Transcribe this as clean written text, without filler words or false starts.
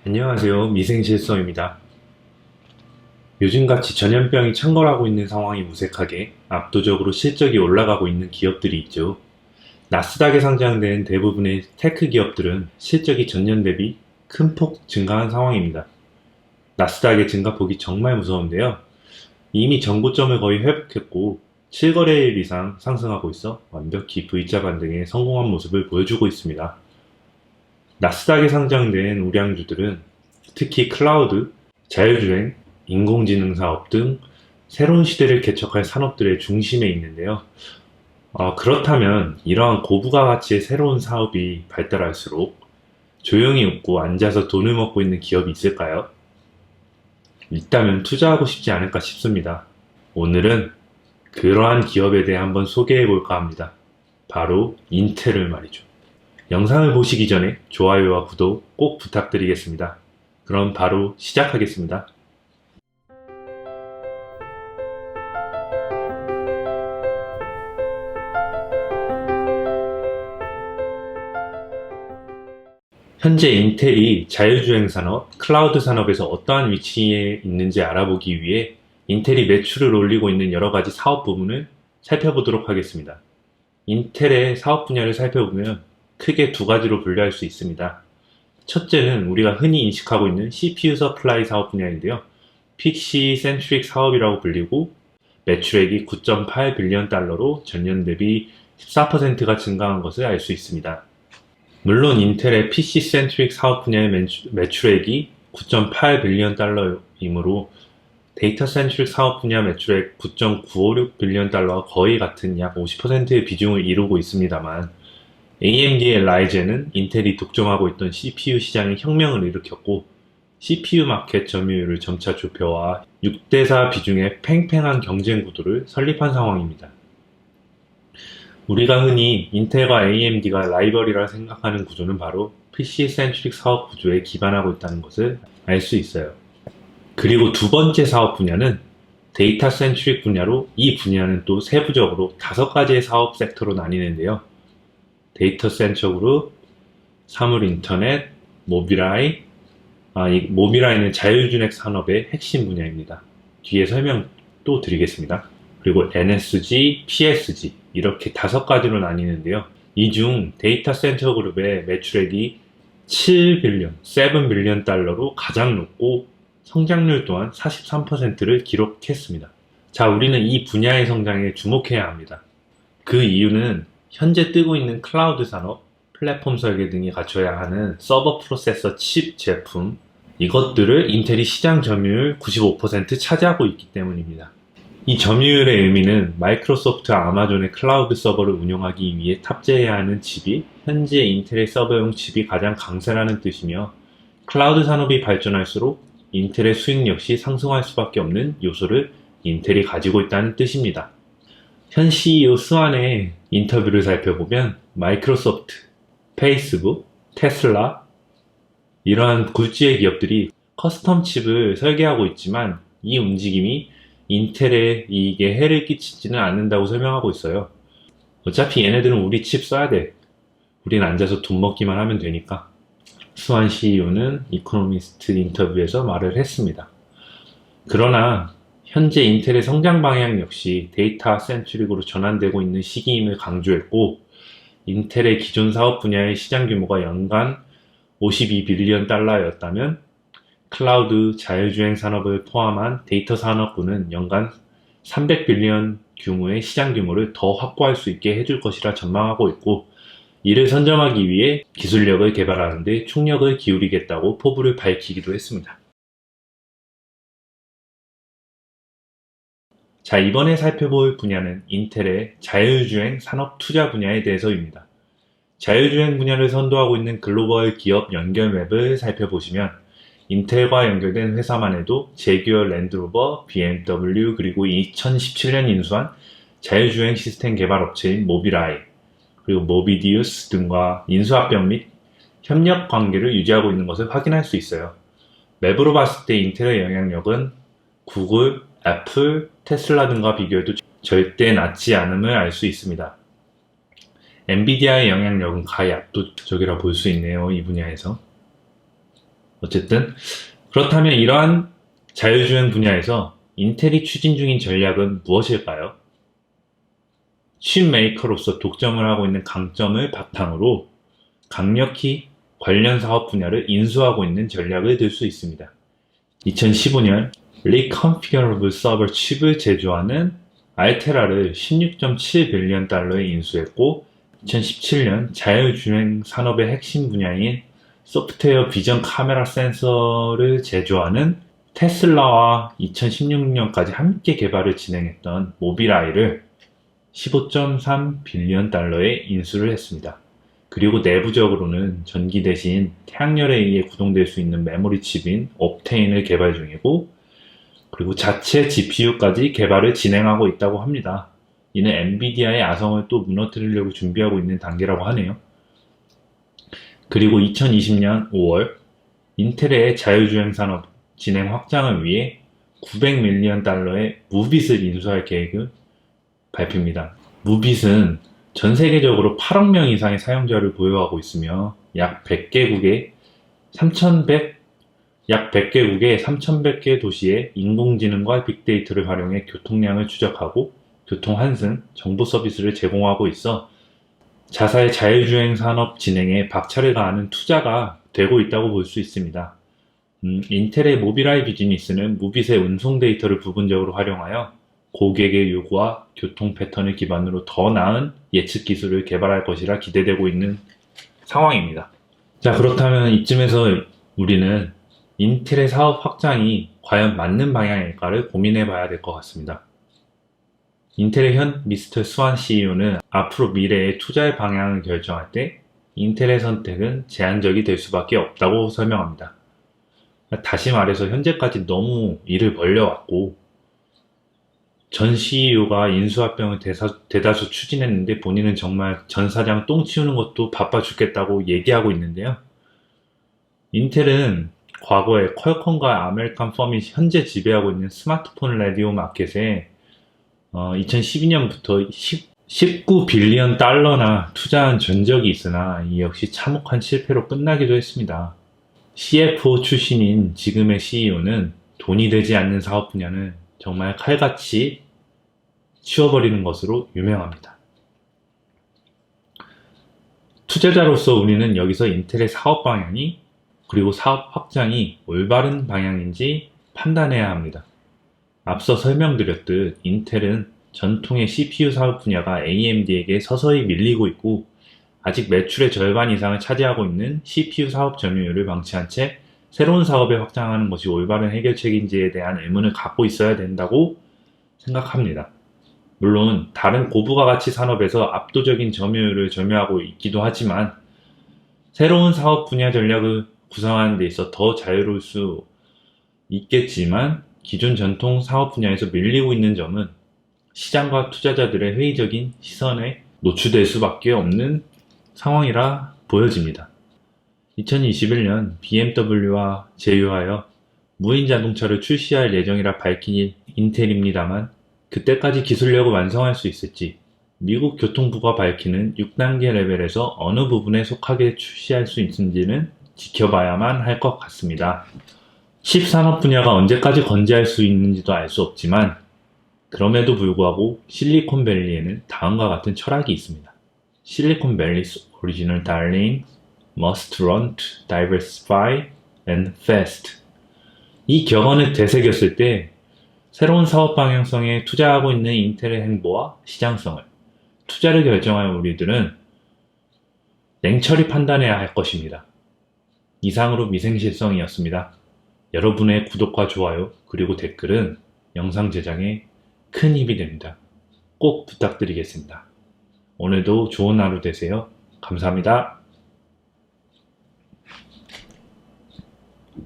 안녕하세요. 미생실성입니다. 요즘같이 전염병이 창궐하고 있는 상황이 무색하게 압도적으로 실적이 올라가고 있는 기업들이 있죠. 나스닥에 상장된 대부분의 테크 기업들은 실적이 전년 대비 큰 폭 증가한 상황입니다. 나스닥의 증가폭이 정말 무서운데요. 이미 전고점을 거의 회복했고 7거래일 이상 상승하고 있어 완벽히 V자 반등에 성공한 모습을 보여주고 있습니다. 나스닥에 상장된 우량주들은 특히 클라우드, 자율주행, 인공지능 사업 등 새로운 시대를 개척할 산업들의 중심에 있는데요. 그렇다면 이러한 고부가 가치의 새로운 사업이 발달할수록 조용히 웃고 앉아서 돈을 먹고 있는 기업이 있을까요? 있다면 투자하고 싶지 않을까 싶습니다. 오늘은 그러한 기업에 대해 한번 소개해 볼까 합니다. 바로 인텔을 말이죠. 영상을 보시기 전에 좋아요와 구독 꼭 부탁드리겠습니다. 그럼 바로 시작하겠습니다. 현재 인텔이 자율주행 산업, 클라우드 산업에서 어떠한 위치에 있는지 알아보기 위해 인텔이 매출을 올리고 있는 여러 가지 사업 부분을 살펴보도록 하겠습니다. 인텔의 사업 분야를 살펴보면 크게 두 가지로 분류할 수 있습니다. 첫째는 우리가 흔히 인식하고 있는 CPU 서플라이 사업 분야인데요. PC 센트릭 사업이라고 불리고 매출액이 9.8 빌리언 달러로 전년 대비 14%가 증가한 것을 알 수 있습니다. 물론 인텔의 PC 센트릭 사업 분야의 매출액이 9.8 빌리언 달러이므로 데이터 센트릭 사업 분야 매출액 9.956 빌리언 달러와 거의 같은 약 50%의 비중을 이루고 있습니다만 AMD의 라이젠은 인텔이 독점하고 있던 CPU 시장에 혁명을 일으켰고 CPU 마켓 점유율을 점차 좁혀와 6대4 비중의 팽팽한 경쟁 구도를 설립한 상황입니다. 우리가 흔히 인텔과 AMD가 라이벌이라 생각하는 구조는 바로 PC 센트릭 사업 구조에 기반하고 있다는 것을 알 수 있어요. 그리고 두 번째 사업 분야는 데이터 센트릭 분야로 이 분야는 또 세부적으로 5가지의 사업 섹터로 나뉘는데요. 데이터 센터 그룹, 사물 인터넷, 모빌아이, 모빌아이는 자율주행 산업의 핵심 분야입니다. 뒤에 설명 또 드리겠습니다. 그리고 NSG, PSG 이렇게 5가지로 나뉘는데요. 이 중 데이터 센터 그룹의 매출액이 7빌리언, 7빌리언 달러로 가장 높고 성장률 또한 43%를 기록했습니다. 자, 우리는 이 분야의 성장에 주목해야 합니다. 그 이유는 현재 뜨고 있는 클라우드 산업, 플랫폼 설계 등이 갖춰야 하는 서버 프로세서 칩 제품, 이것들을 인텔이 시장 점유율 95% 차지하고 있기 때문입니다. 이 점유율의 의미는 마이크로소프트와 아마존의 클라우드 서버를 운영하기 위해 탑재해야 하는 칩이 현재 인텔의 서버용 칩이 가장 강세라는 뜻이며 클라우드 산업이 발전할수록 인텔의 수익 역시 상승할 수밖에 없는 요소를 인텔이 가지고 있다는 뜻입니다. 현 CEO 스완의 인터뷰를 살펴보면 마이크로소프트, 페이스북, 테슬라 이러한 굴지의 기업들이 커스텀 칩을 설계하고 있지만 이 움직임이 인텔의 이익에 해를 끼치지는 않는다고 설명하고 있어요. 어차피 얘네들은 우리 칩 써야 돼. 우린 앉아서 돈 먹기만 하면 되니까. 스완 CEO는 이코노미스트 인터뷰에서 말을 했습니다. 그러나 현재 인텔의 성장 방향 역시 데이터 센트릭으로 전환되고 있는 시기임을 강조했고 인텔의 기존 사업 분야의 시장 규모가 연간 52빌리언 달러였다면 클라우드 자율주행 산업을 포함한 데이터 산업부는 연간 300빌리언 규모의 시장 규모를 더 확보할 수 있게 해줄 것이라 전망하고 있고 이를 선점하기 위해 기술력을 개발하는 데 총력을 기울이겠다고 포부를 밝히기도 했습니다. 자, 이번에 살펴볼 분야는 인텔의 자율주행 산업 투자 분야에 대해서입니다. 자율주행 분야를 선도하고 있는 글로벌 기업 연결 맵을 살펴보시면 인텔과 연결된 회사만 해도 제규어 랜드로버, BMW 그리고 2017년 인수한 자율주행 시스템 개발 업체인 모빌아이 그리고 모비디우스 등과 인수합병 및 협력 관계를 유지하고 있는 것을 확인할 수 있어요. 맵으로 봤을 때 인텔의 영향력은 구글, 애플, 테슬라 등과 비교해도 절대 낮지 않음을 알 수 있습니다. 엔비디아의 영향력은 가히 압도적이라 볼 수 있네요. 이 분야에서. 어쨌든 그렇다면 이러한 자율주행 분야에서 인텔이 추진 중인 전략은 무엇일까요? 칩 메이커로서 독점을 하고 있는 강점을 바탕으로 강력히 관련 사업 분야를 인수하고 있는 전략을 들 수 있습니다. 2015년 Reconfigurable Server 칩을 제조하는 알테라를 16.7 빌리언 달러에 인수했고, 2017년 자율주행 산업의 핵심 분야인 소프트웨어 비전 카메라 센서를 제조하는 테슬라와 2016년까지 함께 개발을 진행했던 모빌아이를 15.3 빌리언 달러에 인수를 했습니다. 그리고 내부적으로는 전기 대신 태양열에 의해 구동될 수 있는 메모리 칩인 옵테인을 개발 중이고, 그리고 자체 GPU까지 개발을 진행하고 있다고 합니다. 이는 엔비디아의 아성을 또 무너뜨리려고 준비하고 있는 단계라고 하네요. 그리고 2020년 5월 인텔의 자율주행 산업 진행 확장을 위해 900밀리언 달러의 무빗을 인수할 계획을 발표입니다. 무빗은 전 세계적으로 8억 명 이상의 사용자를 보유하고 있으며 약 100개국의 3,100개 도시에 인공지능과 빅데이터를 활용해 교통량을 추적하고 교통 환승, 정보 서비스를 제공하고 있어 자사의 자율주행 산업 진행에 박차를 가하는 투자가 되고 있다고 볼 수 있습니다. 인텔의 모빌아이 비즈니스는 무빗의 운송 데이터를 부분적으로 활용하여 고객의 요구와 교통 패턴을 기반으로 더 나은 예측 기술을 개발할 것이라 기대되고 있는 상황입니다. 자, 그렇다면 이쯤에서 우리는 인텔의 사업 확장이 과연 맞는 방향일까를 고민해 봐야 될 것 같습니다. 인텔의 현 미스터 스완 CEO는 앞으로 미래의 투자의 방향을 결정할 때 인텔의 선택은 제한적이 될 수밖에 없다고 설명합니다. 다시 말해서 현재까지 너무 일을 벌려왔고 전 CEO가 인수합병을 대다수 추진했는데 본인은 정말 전 사장 똥 치우는 것도 바빠 죽겠다고 얘기하고 있는데요. 인텔은 과거에 퀄컴과 아메리칸 펌이 현재 지배하고 있는 스마트폰 라디오 마켓에 2012년부터 19 빌리언 달러나 투자한 전적이 있으나 이 역시 참혹한 실패로 끝나기도 했습니다. CFO 출신인 지금의 CEO는 돈이 되지 않는 사업 분야는 정말 칼같이 치워버리는 것으로 유명합니다. 투자자로서 우리는 여기서 인텔의 사업 방향이 그리고 사업 확장이 올바른 방향인지 판단해야 합니다. 앞서 설명드렸듯 인텔은 전통의 CPU 사업 분야가 AMD에게 서서히 밀리고 있고 아직 매출의 절반 이상을 차지하고 있는 CPU 사업 점유율을 방치한 채 새로운 사업에 확장하는 것이 올바른 해결책인지에 대한 의문을 갖고 있어야 된다고 생각합니다. 물론 다른 고부가 가치 산업에서 압도적인 점유율을 점유하고 있기도 하지만 새로운 사업 분야 전략을 구성하는 데 있어 더 자유로울 수 있겠지만 기존 전통 사업 분야에서 밀리고 있는 점은 시장과 투자자들의 회의적인 시선에 노출될 수밖에 없는 상황이라 보여집니다. 2021년 BMW와 제휴하여 무인 자동차를 출시할 예정이라 밝힌 인텔입니다만 그때까지 기술력을 완성할 수 있을지 미국 교통부가 밝히는 6단계 레벨에서 어느 부분에 속하게 출시할 수 있는지는 지켜봐야만 할 것 같습니다. 칩 산업 분야가 언제까지 건재할 수 있는지도 알 수 없지만 그럼에도 불구하고 실리콘밸리에는 다음과 같은 철학이 있습니다. Silicon Valley's original darling must run to diversify and fast. 이 격언을 되새겼을 때 새로운 사업 방향성에 투자하고 있는 인텔의 행보와 시장성을 투자를 결정할 우리들은 냉철히 판단해야 할 것입니다. 이상으로 미생실성이었습니다. 여러분의 구독과 좋아요 그리고 댓글은 영상 제작에 큰 힘이 됩니다. 꼭 부탁드리겠습니다. 오늘도 좋은 하루 되세요. 감사합니다.